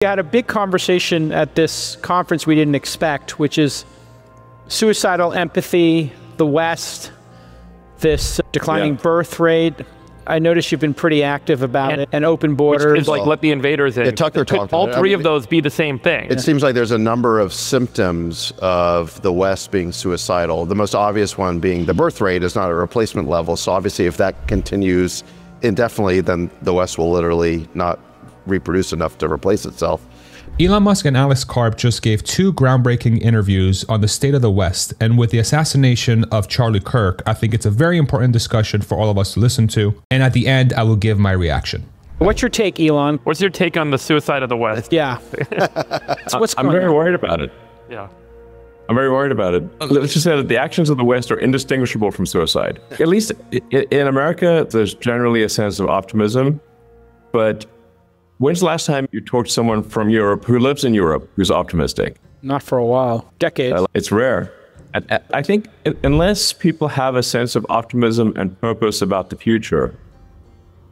We had a big conversation at this conference we didn't expect, which is suicidal empathy, the West, this declining birth rate. I noticed you've been pretty active about it, and open borders. Which is like, let the invaders in. Yeah, Tucker talked all about it. three of those be the same thing? It seems like there's a number of symptoms of the West being suicidal. The most obvious one being the birth rate is not at replacement level. So obviously if that continues indefinitely, then the West will literally not reproduce enough to replace itself. Elon Musk and Alex Karp just gave 2 groundbreaking interviews on the state of the West, and with the assassination of Charlie Kirk, I think it's a very important discussion for all of us to listen to, and at the end, I will give my reaction. What's your take, Elon? What's your take on the suicide of the West? Yeah. I'm very worried about it. Yeah. I'm very worried about it. Let's just say that the actions of the West are indistinguishable from suicide. At least in America, there's generally a sense of optimism, but when's the last time you talked to someone from Europe who lives in Europe who's optimistic? Not for a while. Decades. It's rare. I think unless people have a sense of optimism and purpose about the future,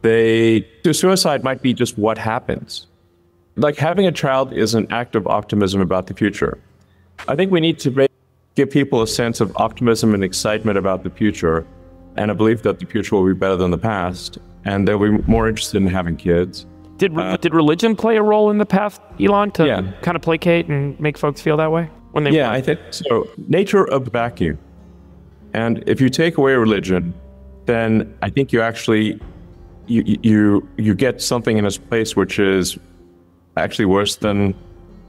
suicide might be just what happens. Like having a child is an act of optimism about the future. I think we need to give people a sense of optimism and excitement about the future, and a belief that the future will be better than the past, and they'll be more interested in having kids. Did religion play a role in the past, Elon, to kind of placate and make folks feel that way? I think so. Nature of the vacuum. And if you take away religion, then I think you actually, you get something in its place which is actually worse than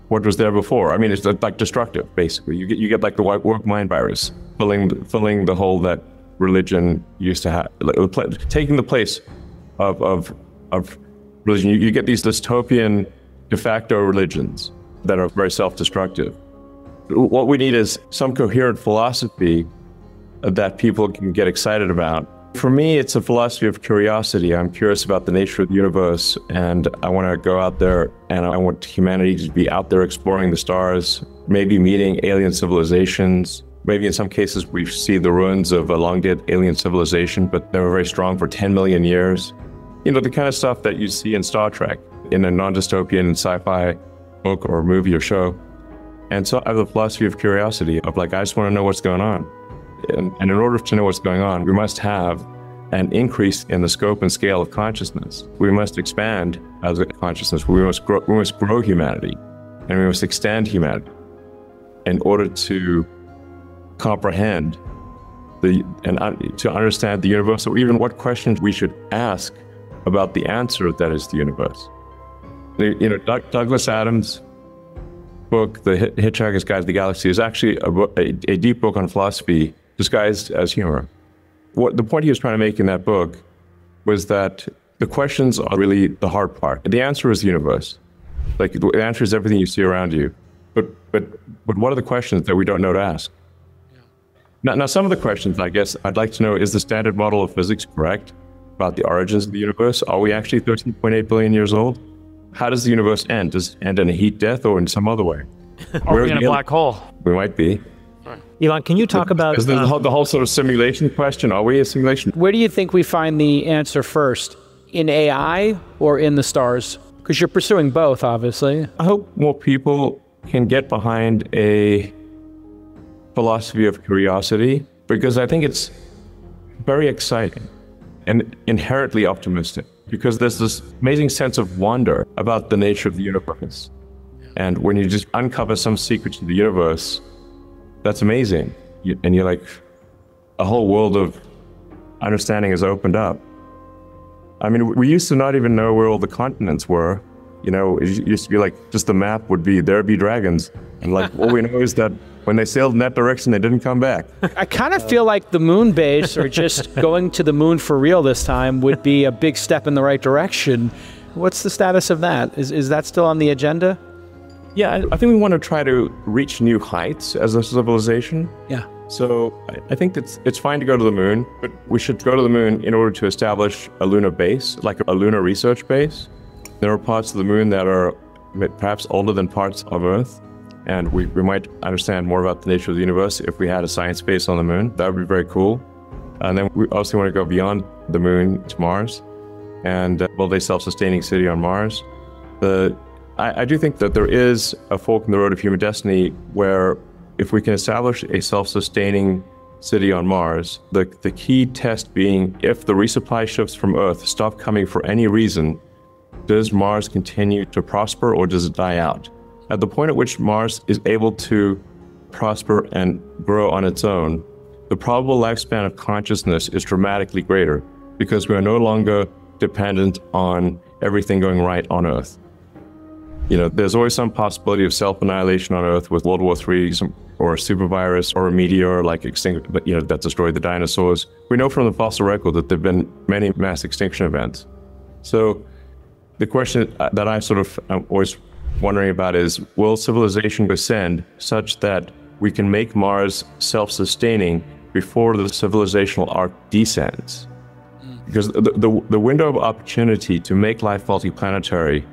what was there before. I mean, it's like destructive, basically. You get like the work mind virus, filling the hole that religion used to have, taking the place of religion. You get these dystopian de facto religions that are very self-destructive. What we need is some coherent philosophy that people can get excited about. For me, it's a philosophy of curiosity. I'm curious about the nature of the universe, and I want to go out there, and I want humanity to be out there exploring the stars, maybe meeting alien civilizations. Maybe in some cases we see the ruins of a long-dead alien civilization, but they were very strong for 10 million years. You know, the kind of stuff that you see in Star Trek, in a non-dystopian sci-fi book or movie or show. And so I have the philosophy of curiosity, of like, I just want to know what's going on. And in order to know what's going on, we must have an increase in the scope and scale of consciousness. We must expand as a consciousness. We must grow humanity, and we must extend humanity in order to comprehend to understand the universe, or even what questions we should ask about the answer that is the universe. You know, Douglas Adams' book, The Hitchhiker's Guide to the Galaxy, is actually a deep book on philosophy disguised as humor. What the point he was trying to make in that book was that the questions are really the hard part. The answer is the universe. Like, the answer is everything you see around you. But what are the questions that we don't know to ask? Now, some of the questions, I guess, I'd like to know, is the standard model of physics correct about the origins of the universe? Are we actually 13.8 billion years old? How does the universe end? Does it end in a heat death or in some other way? Are we in a black hole? We might be. Elon, can you talk about... Is the whole sort of simulation question, are we a simulation? Where do you think we find the answer first? In AI or in the stars? Because you're pursuing both, obviously. I hope more people can get behind a philosophy of curiosity, because I think it's very exciting and inherently optimistic, because there's this amazing sense of wonder about the nature of the universe. And when you just uncover some secret to the universe, that's amazing. And you're like, a whole world of understanding is opened up. I mean, we used to not even know where all the continents were. You know, it used to be like, just the map would be, there be dragons. And like, all we know is that when they sailed in that direction, they didn't come back. I kind of feel like the moon base, or just going to the moon for real this time, would be a big step in the right direction. What's the status of that? Is that still on the agenda? Yeah, I think we want to try to reach new heights as a civilization. Yeah. So I think it's fine to go to the moon, but we should go to the moon in order to establish a lunar base, like a lunar research base. There are parts of the moon that are perhaps older than parts of Earth, and we might understand more about the nature of the universe if we had a science base on the moon. That would be very cool. And then we also want to go beyond the moon to Mars, and build a self-sustaining city on Mars. I do think that there is a fork in the road of human destiny where if we can establish a self-sustaining city on Mars, the key test being if the resupply ships from Earth stop coming for any reason, does Mars continue to prosper or does it die out? At the point at which Mars is able to prosper and grow on its own, the probable lifespan of consciousness is dramatically greater because we are no longer dependent on everything going right on Earth. You know, there's always some possibility of self-annihilation on Earth with World War III or a supervirus or a meteor like that destroyed the dinosaurs. We know from the fossil record that there have been many mass extinction events. So the question that I'm always wondering about is, will civilization ascend such that we can make Mars self-sustaining before the civilizational arc descends? Because the window of opportunity to make life multiplanetary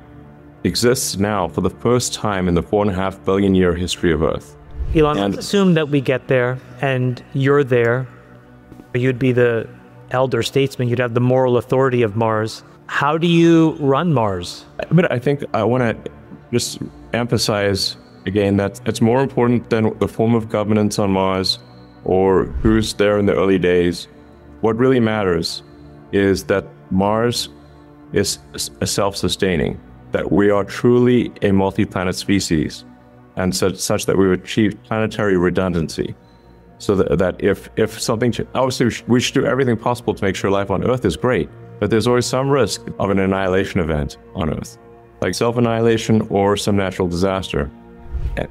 exists now for the first time in the 4.5 billion year history of Earth. Elon, let's assume that we get there and you're there. You'd be the elder statesman. You'd have the moral authority of Mars. How do you run Mars? But I think I want to just emphasize again that it's more important than the form of governance on Mars or who's there in the early days. What really matters is that Mars is self-sustaining, that we are truly a multi-planet species, and such that we achieve planetary redundancy. So that if something, obviously we should do everything possible to make sure life on Earth is great, but there's always some risk of an annihilation event on Earth, like self-annihilation or some natural disaster.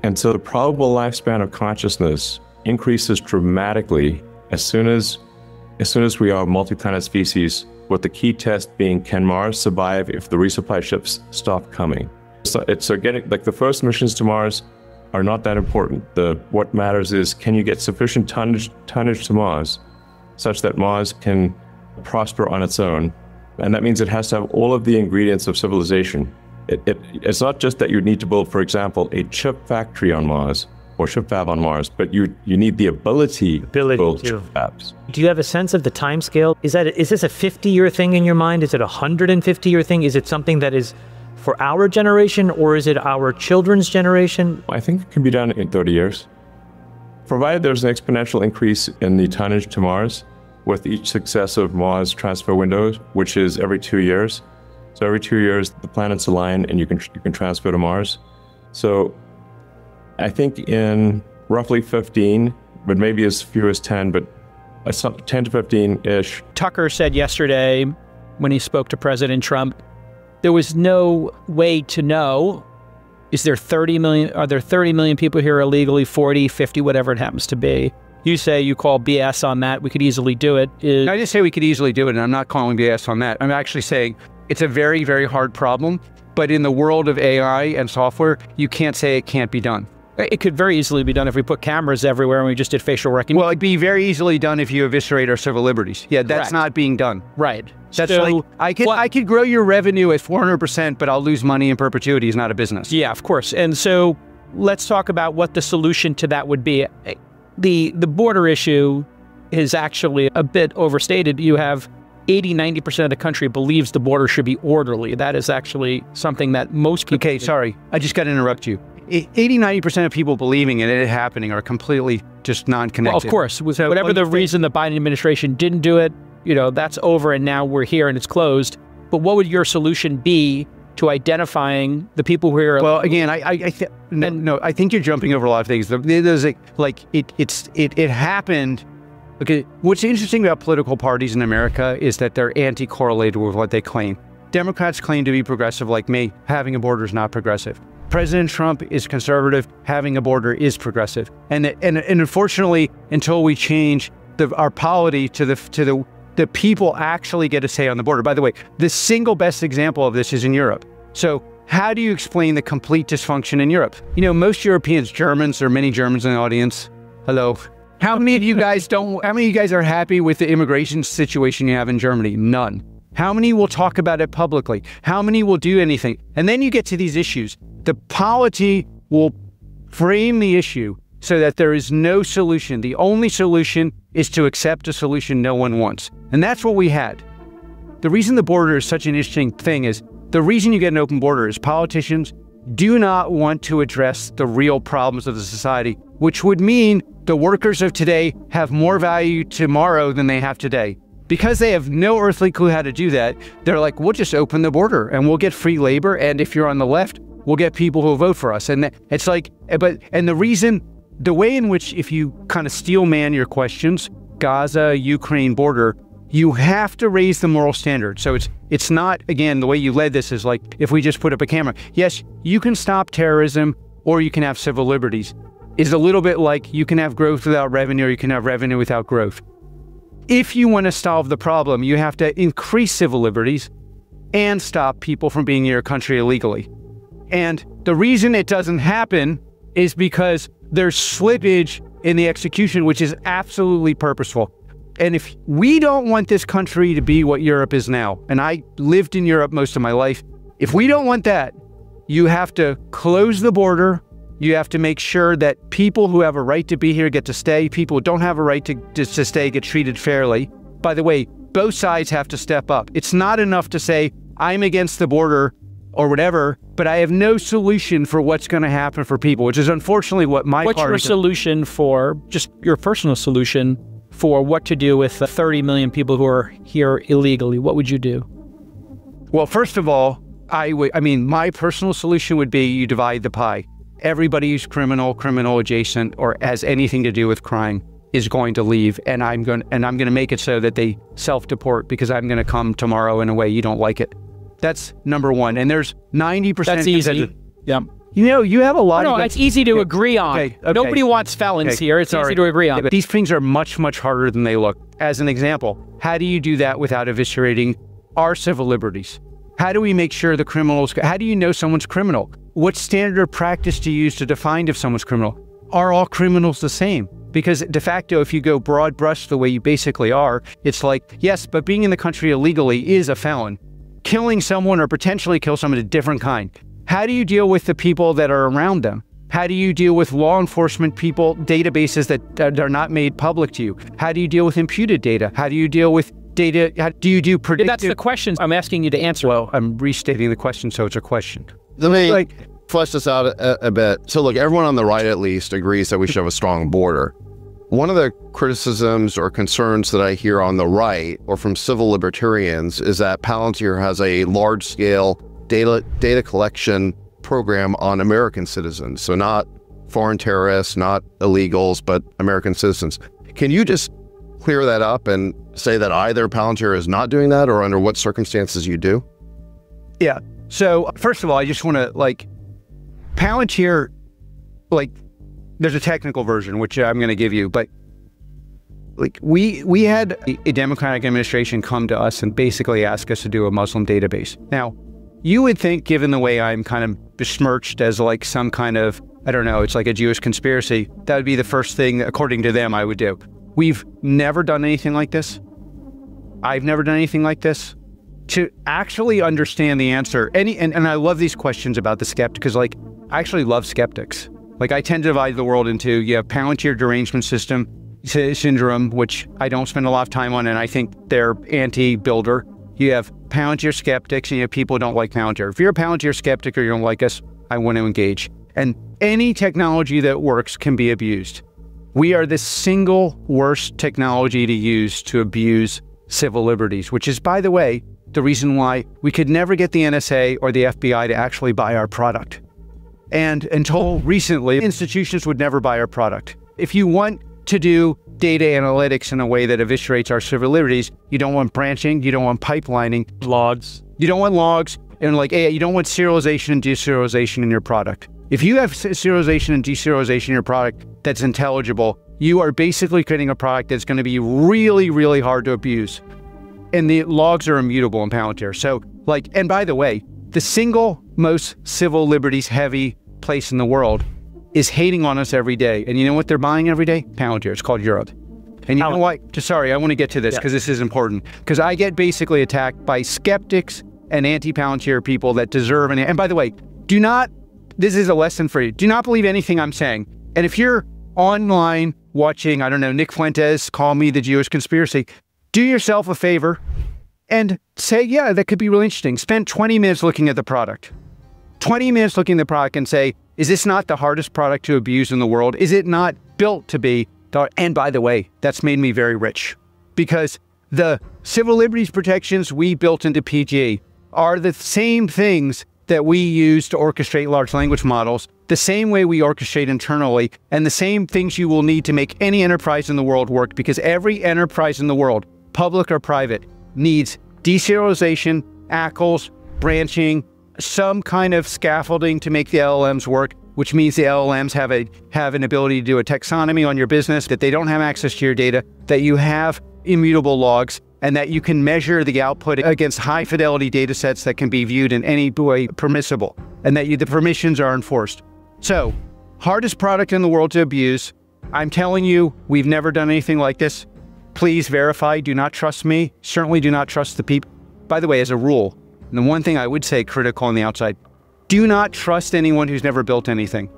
And so the probable lifespan of consciousness increases dramatically as soon as we are a multi-planet species, with the key test being, can Mars survive if the resupply ships stop coming? So getting, like, the first missions to Mars are not that important. What matters is, can you get sufficient tonnage to Mars such that Mars can prosper on its own? And that means it has to have all of the ingredients of civilization. It's not just that you need to build, for example, a chip factory on Mars or chip fab on Mars, but you need the ability to build chip fabs. Do you have a sense of the time scale? Is this a 50-year thing in your mind? Is it a 150-year thing? Is it something that is for our generation, or is it our children's generation? I think it can be done in 30 years. Provided there's an exponential increase in the tonnage to Mars with each successive Mars transfer window, which is every 2 years. So every 2 years, the planets align and you can transfer to Mars. So I think in roughly 15, but maybe as few as 10, but 10 to 15-ish. Tucker said yesterday when he spoke to President Trump, there was no way to know, are there 30 million people here illegally, 40, 50, whatever it happens to be. You say you call BS on that. We could easily do it. I just say we could easily do it, and I'm not calling BS on that. I'm actually saying it's a very, very hard problem, but in the world of AI and software, you can't say it can't be done. It could very easily be done if we put cameras everywhere and we just did facial recognition. Well, it'd be very easily done if you eviscerate our civil liberties. Yeah, that's Correct. not being done. Right. That's so, like, I could grow your revenue at 400%, but I'll lose money in perpetuity. It's not a business. Yeah, of course. And so let's talk about what the solution to that would be. The border issue is actually a bit overstated. You have 80–90% of the country believes the border should be orderly. That is actually something that most people... Okay, sorry. I just got to interrupt you. 80–90% of people believing in it happening are completely just non-connected. Well, of course. So whatever the reason the Biden administration didn't do it, that's over and now we're here and it's closed. But what would your solution be to identifying the people who are... Well, again, I think you're jumping over a lot of things. There's it happened. Okay, what's interesting about political parties in America is that they're anti-correlated with what they claim. Democrats claim to be progressive, like me. Having a border is not progressive. President Trump is conservative. Having a border is progressive. And unfortunately, until we change our polity to the people actually get a say on the border. By the way, the single best example of this is in Europe. So how do you explain the complete dysfunction in Europe? Most Europeans, Germans, there are many Germans in the audience. Hello. How many of you guys are happy with the immigration situation you have in Germany? None. How many will talk about it publicly? How many will do anything? And then you get to these issues. The polity will frame the issue so that there is no solution. The only solution is to accept a solution no one wants. And that's what we had. The reason the border is such an interesting thing is the reason you get an open border is politicians do not want to address the real problems of the society, which would mean the workers of today have more value tomorrow than they have today. Because they have no earthly clue how to do that, they're like, we'll just open the border and we'll get free labor. And if you're on the left, we'll get people who will vote for us. And it's like, and the way in which, if you kind of steel man your questions, Gaza, Ukraine border, you have to raise the moral standard. So it's not, again, the way you led this is like, if we just put up a camera, yes, you can stop terrorism or you can have civil liberties. It's a little bit like you can have growth without revenue or you can have revenue without growth. If you want to solve the problem, you have to increase civil liberties and stop people from being in your country illegally. And the reason it doesn't happen is because there's slippage in the execution, which is absolutely purposeful. And if we don't want this country to be what Europe is now, and I lived in Europe most of my life, if we don't want that, you have to close the border. You have to make sure that people who have a right to be here get to stay. People who don't have a right to stay get treated fairly. By the way, both sides have to step up. It's not enough to say, I'm against the border or whatever, but I have no solution for what's going to happen for people, which is unfortunately what my What's your solution for, just your personal solution for what to do with the 30 million people who are here illegally? What would you do? Well, first of all, I mean, my personal solution would be you divide the pie. Everybody who's criminal adjacent, or has anything to do with crime is going to leave, and I'm going to make it so that they self-deport because I'm going to come tomorrow in a way you don't like it. That's number one. And there's 90%. That's easy. Yeah. You know, you have a lot of... No, it's easy to agree on. Okay. Nobody wants felons here. It's easy to agree on. These things are much, much harder than they look. As an example, how do you do that without eviscerating our civil liberties? How do we make sure the criminals... How do you know someone's criminal? What standard of practice do you use to define if someone's criminal? Are all criminals the same? Because de facto, if you go broad brush the way you basically are, it's like, yes, but being in the country illegally is a felon. Killing someone or potentially kill someone is a different kind. How do you deal with the people that are around them? How do you deal with law enforcement people, databases that are not made public to you? How do you deal with imputed data? How do you deal with data? How do you do predictive? That's the question I'm asking you to answer. Well, I'm restating the question, so it's a question. Let me flesh this out a bit. So look, everyone on the right at least agrees that we should have a strong border. One of the criticisms or concerns that I hear on the right or from civil libertarians is that Palantir has a large-scale data collection program on American citizens. So not foreign terrorists, not illegals, but American citizens. Can you just clear that up and say that either Palantir is not doing that or under what circumstances you do? Yeah. So first of all, I just want to Palantir, there's a technical version, which I'm going to give you, but we had a Democratic administration come to us and basically ask us to do a Muslim database. Now, you would think, given the way I'm kind of besmirched as some kind of, I don't know, it's like a Jewish conspiracy, that would be the first thing, according to them, I would do. We've never done anything like this. I've never done anything like this. To actually understand the answer, and I love these questions about the skeptic, because I actually love skeptics. I tend to divide the world into, you have Palantir derangement syndrome, which I don't spend a lot of time on, and I think they're anti-builder. You have Palantir skeptics, and you have people who don't like Palantir. If you're a Palantir skeptic or you don't like us, I want to engage. And any technology that works can be abused. We are the single worst technology to use to abuse civil liberties, which is, by the way, the reason why we could never get the NSA or the FBI to actually buy our product. And until recently, institutions would never buy our product. If you want to do data analytics in a way that eviscerates our civil liberties, you don't want branching, you don't want pipelining. Logs. You don't want logs, and you don't want serialization and deserialization in your product. If you have serialization and deserialization in your product that's intelligible, you are basically creating a product that's going to be really, really hard to abuse. And the logs are immutable in Palantir. So, and by the way, the single most civil liberties heavy place in the world is hating on us every day. And you know what they're buying every day? Palantir. It's called Europe. And you know what? Sorry, I want to get to this because this is important. Because I get basically attacked by skeptics and anti-Palantir people that deserve and by the way, this is a lesson for you. Do not believe anything I'm saying. And if you're online watching, I don't know, Nick Fuentes, call me the Jewish conspiracy, do yourself a favor and say, yeah, that could be really interesting. Spend 20 minutes looking at the product. 20 minutes looking at the product and say, is this not the hardest product to abuse in the world? Is it not built to be? And by the way, that's made me very rich, because the civil liberties protections we built into PG are the same things that we use to orchestrate large language models, the same way we orchestrate internally, and the same things you will need to make any enterprise in the world work, because every enterprise in the world, public or private, needs deserialization, ACLs, branching, some kind of scaffolding to make the LLMs work, which means the LLMs have an ability to do a taxonomy on your business, that they don't have access to your data, that you have immutable logs, and that you can measure the output against high fidelity data sets that can be viewed in any way permissible, and that the permissions are enforced. So, hardest product in the world to abuse. I'm telling you, we've never done anything like this. Please verify. Do not trust me. Certainly do not trust the people. By the way, as a rule, and the one thing I would say critical on the outside, do not trust anyone who's never built anything.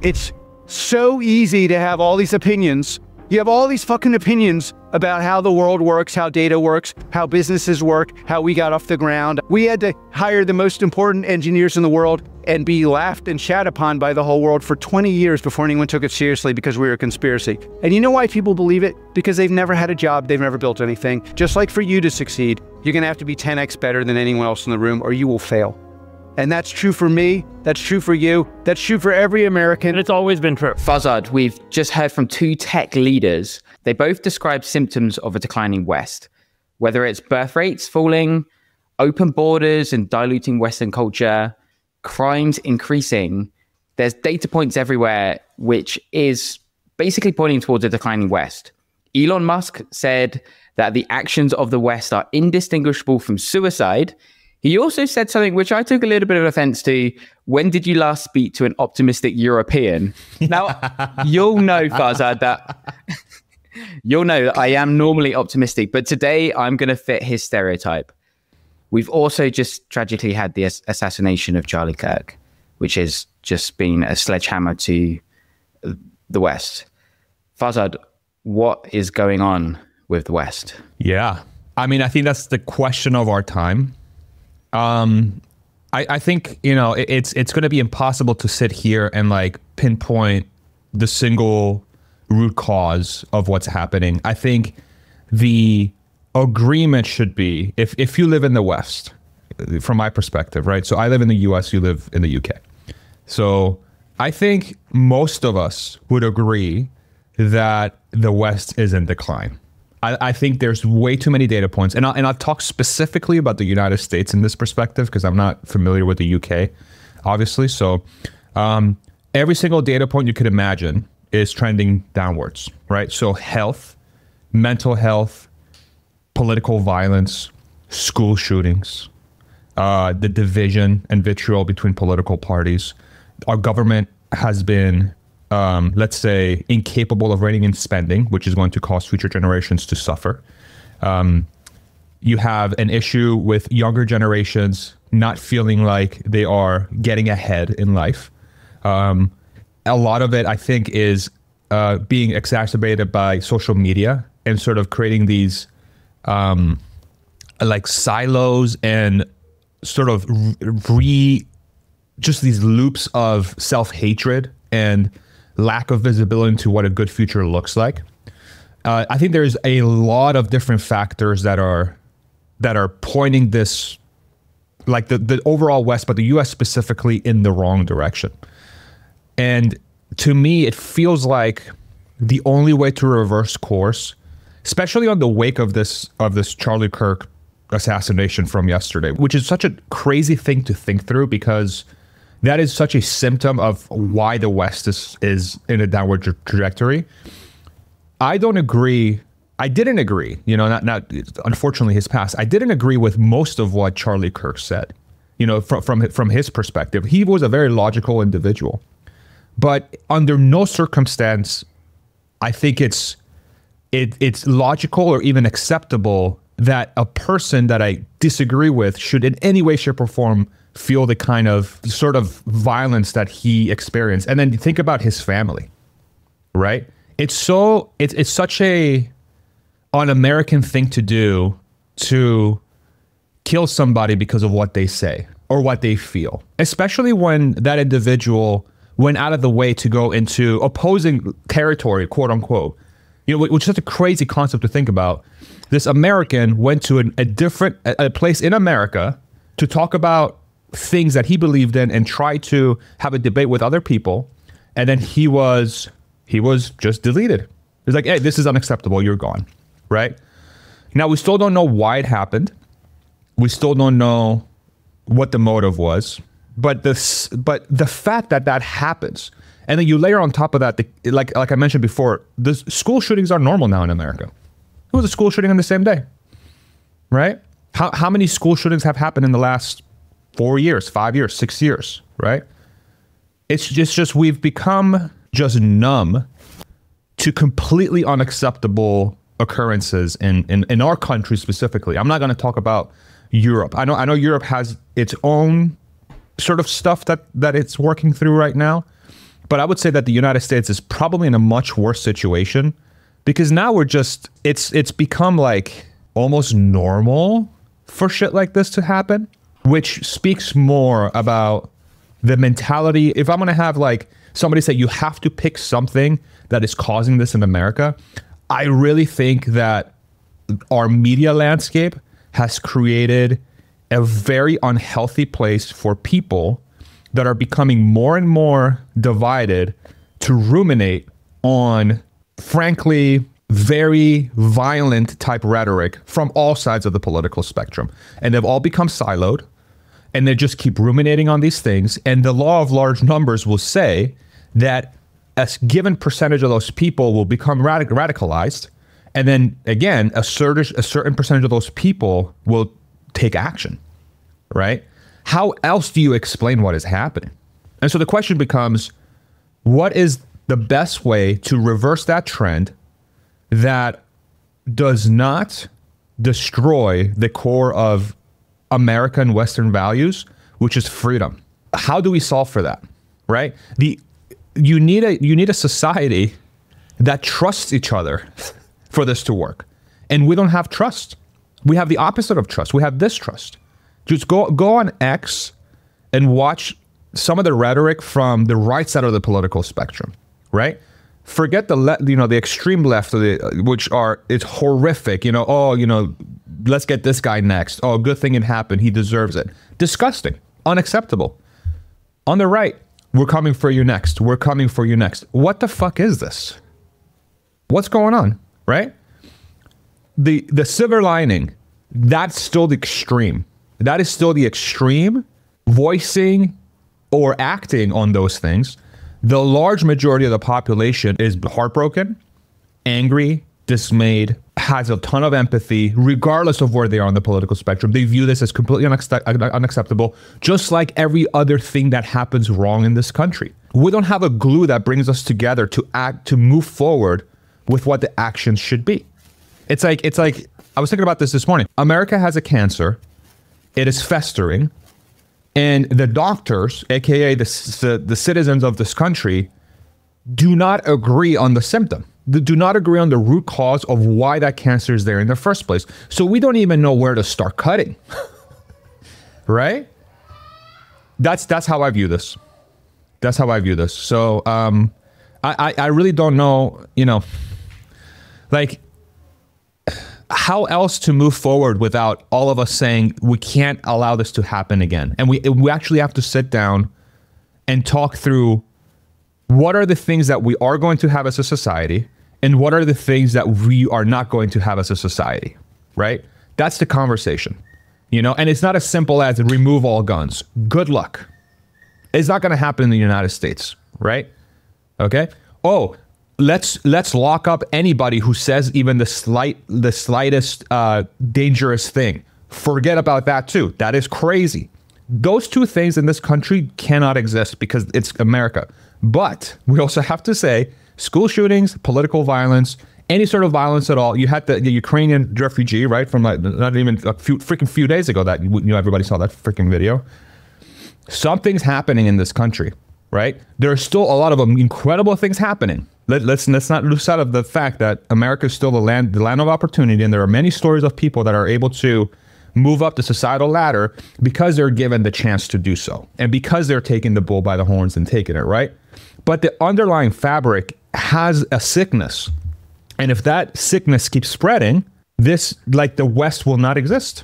It's so easy to have all these opinions. You have all these fucking opinions about how the world works, how data works, how businesses work, how we got off the ground. We had to hire the most important engineers in the world and be laughed and shat upon by the whole world for 20 years before anyone took it seriously, because we were a conspiracy. And you know why people believe it? Because they've never had a job, they've never built anything. Just like for you to succeed, you're gonna have to be 10x better than anyone else in the room, or you will fail. And that's true for me, that's true for you, that's true for every American. And it's always been true. Farzad, we've just heard from two tech leaders. They both describe symptoms of a declining West, whether it's birth rates falling, open borders and diluting Western culture, crimes increasing. There's data points everywhere, which is basically pointing towards a declining West. Elon Musk said that the actions of the West are indistinguishable from suicide. He also said something which I took a little bit of offense to. When did you last speak to an optimistic European? Now, you'll know, Farzad, that I am normally optimistic, but today I'm going to fit his stereotype. We've also just tragically had the assassination of Charlie Kirk, which has just been a sledgehammer to the West. Farzad, what is going on with the West? Yeah. I mean, I think that's the question of our time. I think, you know, it's going to be impossible to sit here and like pinpoint the single root cause of what's happening. I think the agreement should be, if you live in the West, from my perspective, right? So I live in the US, you live in the UK. So I think most of us would agree that the West is in decline. I think there's way too many data points. And I'll talk specifically about the United States in this perspective, because I'm not familiar with the UK, obviously. So every single data point you could imagine is trending downwards, right? So health, mental health, political violence, school shootings, the division and vitriol between political parties. Our government has been, let's say, incapable of reining in spending, which is going to cause future generations to suffer. You have an issue with younger generations not feeling like they are getting ahead in life. A lot of it, I think, is being exacerbated by social media and sort of creating these like silos and sort of just these loops of self-hatred and lack of visibility into what a good future looks like. I think there's a lot of different factors that are pointing this, like the overall West, but the US specifically, in the wrong direction. And to me, it feels like the only way to reverse course, especially on the wake of this Charlie Kirk assassination from yesterday, which is such a crazy thing to think through, because that is such a symptom of why the West is in a downward trajectory. I didn't agree, you know, not unfortunately his past. I didn't agree with most of what Charlie Kirk said, you know, from his perspective. He was a very logical individual, but under no circumstance, I think it's logical or even acceptable that a person that I disagree with should in any way, shape, or form feel the kind of sort of violence that he experienced. And then think about his family, right? It's such an un-American thing to do, to kill somebody because of what they say, or what they feel, especially when that individual went out of the way to go into opposing territory, quote unquote. You know, which is such a crazy concept to think about. This American went to a place in America to talk about things that he believed in and tried to have a debate with other people. And then he was just deleted. It's like, hey, this is unacceptable. You're gone. Right? Now, we still don't know why it happened. We still don't know what the motive was. But the fact that that happens, and then you layer on top of that, like I mentioned before, the school shootings are normal now in America. It was a school shooting on the same day, right? How many school shootings have happened in the last 4 years, 5 years, 6 years, right? It's just we've become just numb to completely unacceptable occurrences in our country specifically. I'm not going to talk about Europe. I know Europe has its own sort of stuff that it's working through right now. But I would say that the United States is probably in a much worse situation because now it's become like almost normal for shit like this to happen, which speaks more about the mentality. If I'm going to have like somebody say you have to pick something that is causing this in America, I really think that our media landscape has created a very unhealthy place for people that are becoming more and more divided to ruminate on, frankly, very violent type rhetoric from all sides of the political spectrum. And they've all become siloed, and they just keep ruminating on these things. And the law of large numbers will say that a given percentage of those people will become radicalized. And then again, a certain percentage of those people will take action, right? How else do you explain what is happening? And so the question becomes, what is the best way to reverse that trend that does not destroy the core of American Western values, which is freedom? How do we solve for that, right? You need a society that trusts each other for this to work. And we don't have trust. We have the opposite of trust. We have distrust. Just go on X and watch some of the rhetoric from the right side of the political spectrum, right? Forget the extreme left, it's horrific. Let's get this guy next. Oh, good thing it happened. He deserves it. Disgusting. Unacceptable. On the right, we're coming for you next. We're coming for you next. What the fuck is this? What's going on, right? The silver lining, that's still the extreme. That is still the extreme voicing or acting on those things. The large majority of the population is heartbroken, angry, dismayed, has a ton of empathy, regardless of where they are on the political spectrum. They view this as completely unacceptable, just like every other thing that happens wrong in this country. We don't have a glue that brings us together to move forward with what the actions should be. It's like I was thinking about this morning. America has a cancer. It is festering, and the doctors, aka the citizens of this country, do not agree on the symptom. They do not agree on the root cause of why that cancer is there in the first place. So we don't even know where to start cutting, right? That's how I view this. That's how I view this. So I really don't know, like, how else to move forward without all of us saying we can't allow this to happen again. And we actually have to sit down and talk through what are the things that we are going to have as a society and what are the things that we are not going to have as a society, right? That's the conversation, and it's not as simple as remove all guns. Good luck. It's not going to happen in the United States, right? Okay. Oh, let's lock up anybody who says even the slightest dangerous thing. Forget about that too. That is crazy. Those two things in this country cannot exist because it's America. But we also have to say school shootings, political violence, any sort of violence at all. You had the Ukrainian refugee, right? From not even a few days ago that everybody saw that freaking video. Something's happening in this country, right? There are still a lot of incredible things happening. Let's not lose sight of the fact that America is still the land of opportunity, and there are many stories of people that are able to move up the societal ladder because they're given the chance to do so. And because they're taking the bull by the horns and taking it, right? But the underlying fabric has a sickness. And if that sickness keeps spreading, this, like the West will not exist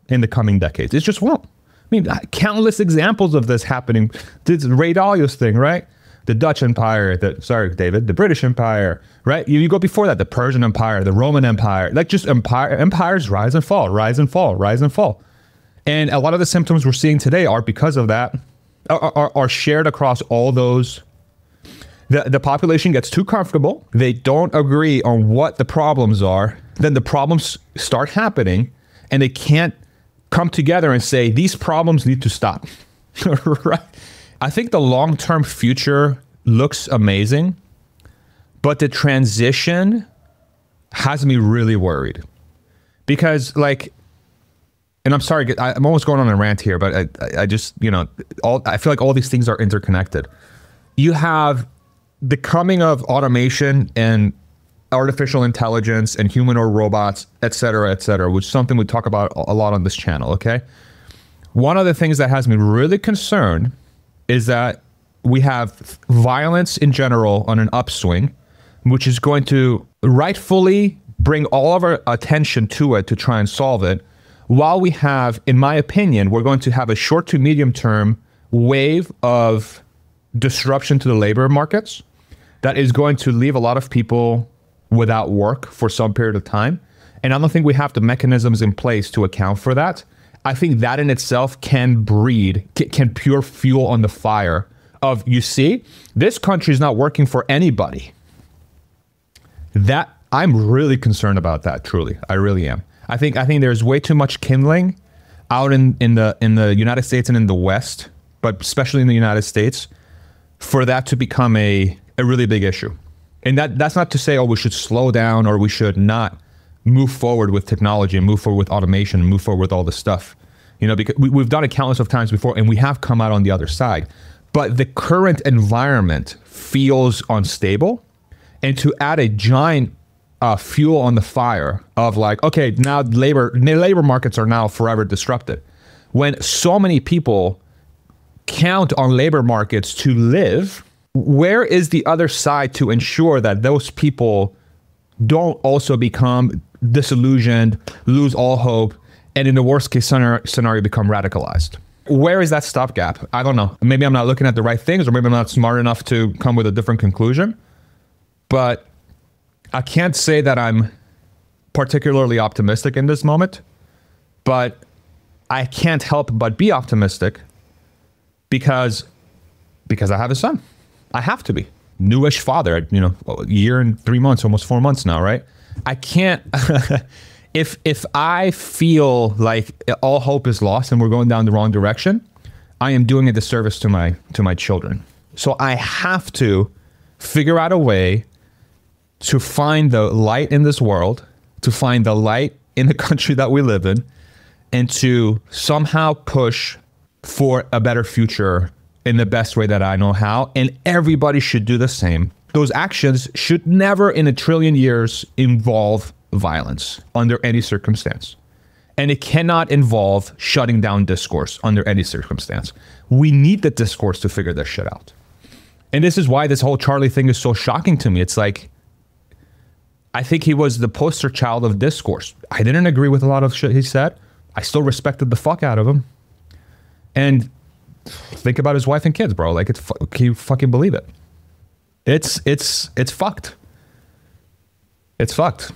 in the coming decades. It just won't. I mean, countless examples of this happening. This Ray Dalio's thing, right? The Dutch Empire, the British Empire, right? You go before that, the Persian Empire, the Roman Empire, like just empires rise and fall, rise and fall, rise and fall. And a lot of the symptoms we're seeing today are because of that, are shared across all those. The population gets too comfortable. They don't agree on what the problems are. Then the problems start happening and they can't come together and say, these problems need to stop, right? I think the long-term future looks amazing, but the transition has me really worried. Because like, and I'm sorry, I'm almost going on a rant here, but I just, you know, I feel like all these things are interconnected. You have the coming of automation and artificial intelligence and humanoid robots, et cetera, which is something we talk about a lot on this channel, okay? One of the things that has me really concerned is that we have violence in general on an upswing, which is going to rightfully bring all of our attention to it to try and solve it, while we have, in my opinion, we're going to have a short to medium term wave of disruption to the labor markets that is going to leave a lot of people without work for some period of time. And I don't think we have the mechanisms in place to account for that. I think that in itself can pour fuel on the fire of, you see, this country is not working for anybody. That I'm really concerned about that, truly. I really am. I think there's way too much kindling out in the United States and in the West, but especially in the United States, for that to become a really big issue. And that's not to say, oh, we should slow down or we should not move forward with technology and move forward with automation and move forward with all this stuff. You know, because we've done it countless of times before and we have come out on the other side. But the current environment feels unstable. And to add a giant fuel on the fire of like, okay, now labor markets are now forever disrupted. When so many people count on labor markets to live, where is the other side to ensure that those people don't also become disillusioned, lose all hope, and in the worst case scenario become radicalized? Where is that stopgap? I don't know. Maybe I'm not looking at the right things, or maybe I'm not smart enough to come with a different conclusion. But I can't say that I'm particularly optimistic in this moment, but I can't help but be optimistic because I have a son. I have to be. Newish father, you know, a year and 3 months, almost 4 months now, right? I can't, if I feel like all hope is lost and we're going down the wrong direction, I am doing a disservice to my children. So I have to figure out a way to find the light in this world, to find the light in the country that we live in, and to somehow push for a better future in the best way that I know how. And everybody should do the same. Those actions should never in a trillion years involve violence under any circumstance. And it cannot involve shutting down discourse under any circumstance. We need the discourse to figure this shit out. And this is why this whole Charlie thing is so shocking to me. It's like, I think he was the poster child of discourse. I didn't agree with a lot of shit he said. I still respected the fuck out of him. And think about his wife and kids, bro. Like, can you fucking believe it? It's fucked. It's fucked.